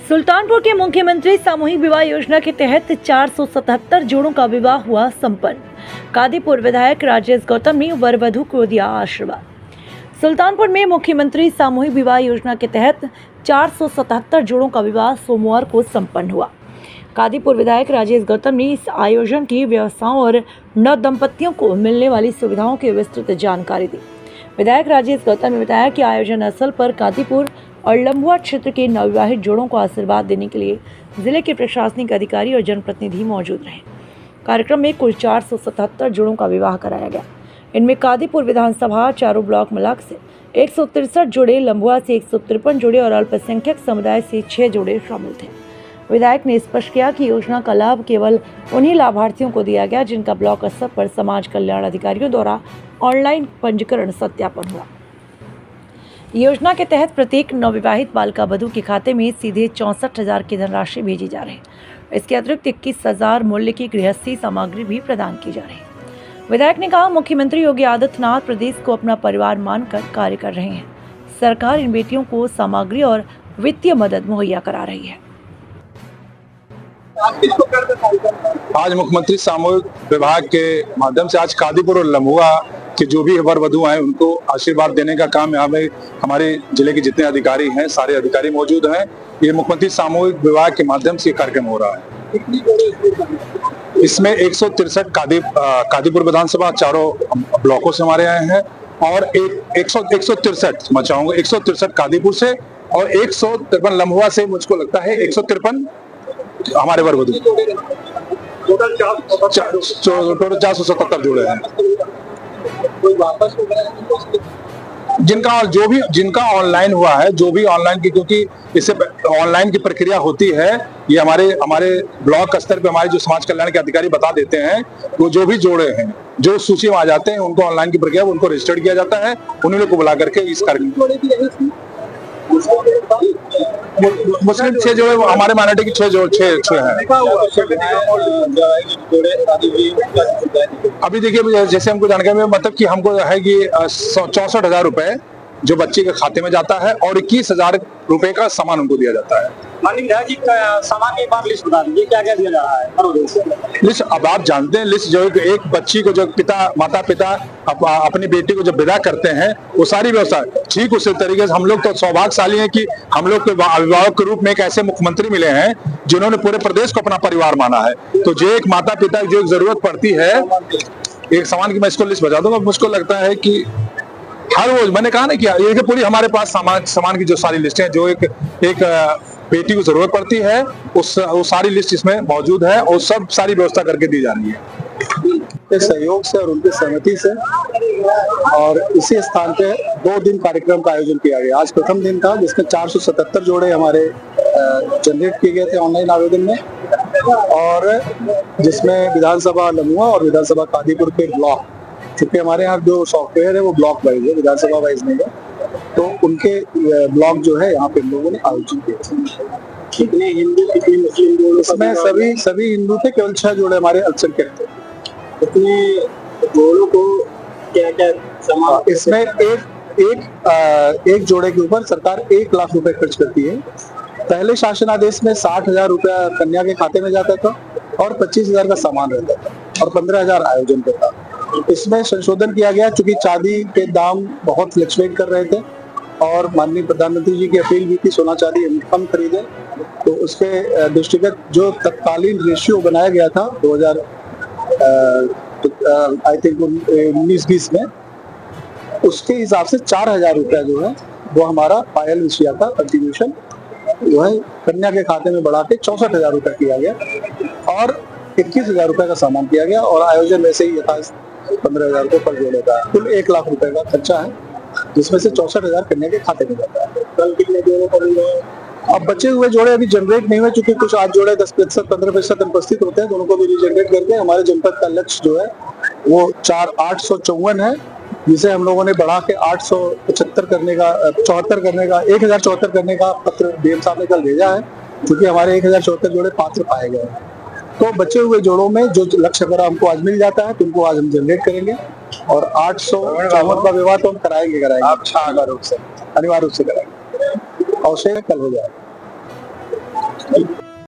सुल्तानपुर के मुख्यमंत्री सामूहिक विवाह योजना के तहत 477 जोड़ों का विवाह हुआ संपन्न। कादीपुर विधायक राजेश गौतम ने वर वधू को दिया आशीर्वाद। सुल्तानपुर में मुख्यमंत्री सामूहिक विवाह योजना के तहत 477 जोड़ों का विवाह सोमवार को संपन्न हुआ। कादीपुर विधायक राजेश गौतम ने इस आयोजन की व्यवस्थाओं और नव दंपतियों को मिलने वाली सुविधाओं की विस्तृत जानकारी दी। विधायक राजेश गौतम ने बताया कि आयोजन स्थल पर कादीपुर और लंबुआ क्षेत्र के नवविवाहित जोड़ों को आशीर्वाद देने के लिए जिले के प्रशासनिक अधिकारी और जनप्रतिनिधि मौजूद रहे। कार्यक्रम में कुल 477 जोड़ों का विवाह कराया गया। इनमें कादीपुर विधानसभा चारों ब्लॉक मिलाकर से 163 जोड़े, लंबुआ से 153 जोड़े और अल्पसंख्यक समुदाय से 6 जोड़े शामिल थे। विधायक ने स्पष्ट किया कि योजना का लाभ केवल उन्हीं लाभार्थियों को दिया गया जिनका ब्लॉक स्तर पर समाज कल्याण अधिकारियों द्वारा ऑनलाइन पंजीकरण सत्यापन हुआ। योजना के तहत प्रत्येक नवविवाहित बालिका वधू के खाते में सीधे 64,000 की धनराशि भेजी जा रही है। इसके अतिरिक्त 21,000 मूल्य की गृहस्थी सामग्री भी प्रदान की जा रही है। विधायक ने कहा, मुख्यमंत्री योगी आदित्यनाथ प्रदेश को अपना परिवार मानकर कार्य कर रहे हैं। सरकार इन बेटियों को सामग्री और वित्तीय मदद मुहैया करा रही है। आज मुख्यमंत्री सामूहिक विवाह के माध्यम से आज कादीपुर और लंबुआ के जो भी वर वधू हैं उनको आशीर्वाद देने का काम यहाँ पे हमारे जिले के जितने अधिकारी हैं सारे अधिकारी मौजूद हैं। ये मुख्यमंत्री सामूहिक विवाह के माध्यम से कार्यक्रम हो रहा है। इसमें 163 कादीपुर विधानसभा चारों ब्लॉकों से हमारे आए हैं और 163 मैं चाहूंगा 163 कादीपुर से और 153 लंबुआ से। मुझको लगता है 153 हमारे वर वधू टोटल 477 जोड़े हैं जिनका ऑनलाइन हुआ है, जो भी ऑनलाइन की, क्योंकि इससे ऑनलाइन की प्रक्रिया होती है। ये हमारे ब्लॉक स्तर पे हमारे जो समाज कल्याण के अधिकारी बता देते हैं, वो जो भी जोड़े हैं जो सूची में आ जाते हैं उनको ऑनलाइन की प्रक्रिया उनको रजिस्टर्ड किया जाता है। उन्हीं लोग को बुला करके इस कार्यक्रम मुस्लिम 6 जोड़े हमारे माइनॉरिटी की 6 हैं। अभी देखिए जैसे हमको जानकारी में मतलब कि हमको है कि 64,000 रुपए जो बच्चे के खाते में जाता है और 21,000 रुपए का सामान उनको दिया जाता है। सामान की बार लिस्ट बता दीजिए क्या क्या दिया जा रहा है। लिस्ट अब आप जानते हैं, लिस्ट जो एक बच्ची को जो माता पिता अपनी बेटी को जब विदा करते हैं वो सारी व्यवस्था ठीक उसी तरीके से हम लोग तो सौभाग्यशाली हैं कि हम लोग के अभिभावक के रूप में एक ऐसे मुख्यमंत्री मिले हैं जिन्होंने पूरे प्रदेश को अपना परिवार माना है। तो जो एक माता पिता जो एक जरूरत पड़ती है एक सामान की, मैं इसको लिस्ट बता दूंगा। मुझको लगता है कि हर रोज मैंने कहा ना कि ये पूरी हमारे पास सामान की जो सारी लिस्टें जो एक बेटी को जरूरत पड़ती है वो सारी लिस्ट इसमें मौजूद है और सब सारी व्यवस्था करके दी जा रही है सहयोग से और उनकी सहमति से। और इसी स्थान पे 2 दिन कार्यक्रम का आयोजन किया गया। आज प्रथम दिन था जिसमें 477 जोड़े हमारे जनरेट किए गए थे ऑनलाइन आवेदन में और जिसमें विधानसभा लंबुआ और विधानसभा कादीपुर के ब्लॉक, क्योंकि हमारे यहाँ जो सॉफ्टवेयर है वो ब्लॉक वाइज है, विधानसभा वाइज नहीं है, तो उनके ब्लॉक जो है यहाँ पे लोगों ने आयोजन किया। कितने हिंदू कितने मुस्लिम? इसमें सभी हिंदू थे, केवल 6 जोड़े हमारे अल्पसंख्यक थे। इतने जोड़ों को क्या क्या सामान? इसमें एक जोड़े के ऊपर सरकार 1 लाख रुपए खर्च करती है। पहले शासनादेश में 60,000 रुपया कन्या के खाते में जाता था और 25,000 का सामान रहता था और 15,000 आयोजन का था। इसमें संशोधन किया गया क्योंकि चांदी के दाम बहुत फ्लक्चुएट कर रहे थे और माननीय प्रधानमंत्री जी की अपील भी थी सोना चांदी हम कम खरीदे। तो उसके दृष्टिगत जो तत्कालीन रेशियो बनाया गया था 2000 आई थिंक 19-20 में, उसके हिसाब से 4,000 रुपया जो है वो हमारा पायल विषया का कंट्रीब्यूशन जो है कन्या के खाते में बढ़ा के 64,000 रुपया किया गया और 21,000 रुपए का सामान किया गया और आयोजन वैसे ही यथास्थ 15,000 रुपए पर जोड़े का कुल 1 लाख रुपए का खर्चा है, जिसमें से 64,000 कन्या के खाते में जाता है। कल कितने जोड़े पड़ेंगे? अब बचे हुए जोड़े अभी जनरेट नहीं हुए क्योंकि कुछ आज जोड़े 10%, 15% अनुपस्थित होते हैं, तो उनको भी रिजनरेट करके हमारे जनपद का लक्ष्य जो है वो 854 है, जिसे हम लोगों ने बढ़ा के 875 करने का 1074 करने का पत्र डीएम साहब ने कल भेजा है, क्योंकि हमारे 1074 जोड़े पात्र पाए गए हैं। तो बचे हुए जोड़ों में जो लक्ष्य अगर हमको आज मिल जाता है तो उनको आज हम जनरेट करेंगे और 854 का विवाह तो हम कराएंगे आप अनिवार्य रूप से कराएंगे, अवश्य कल हो जाएगा। है।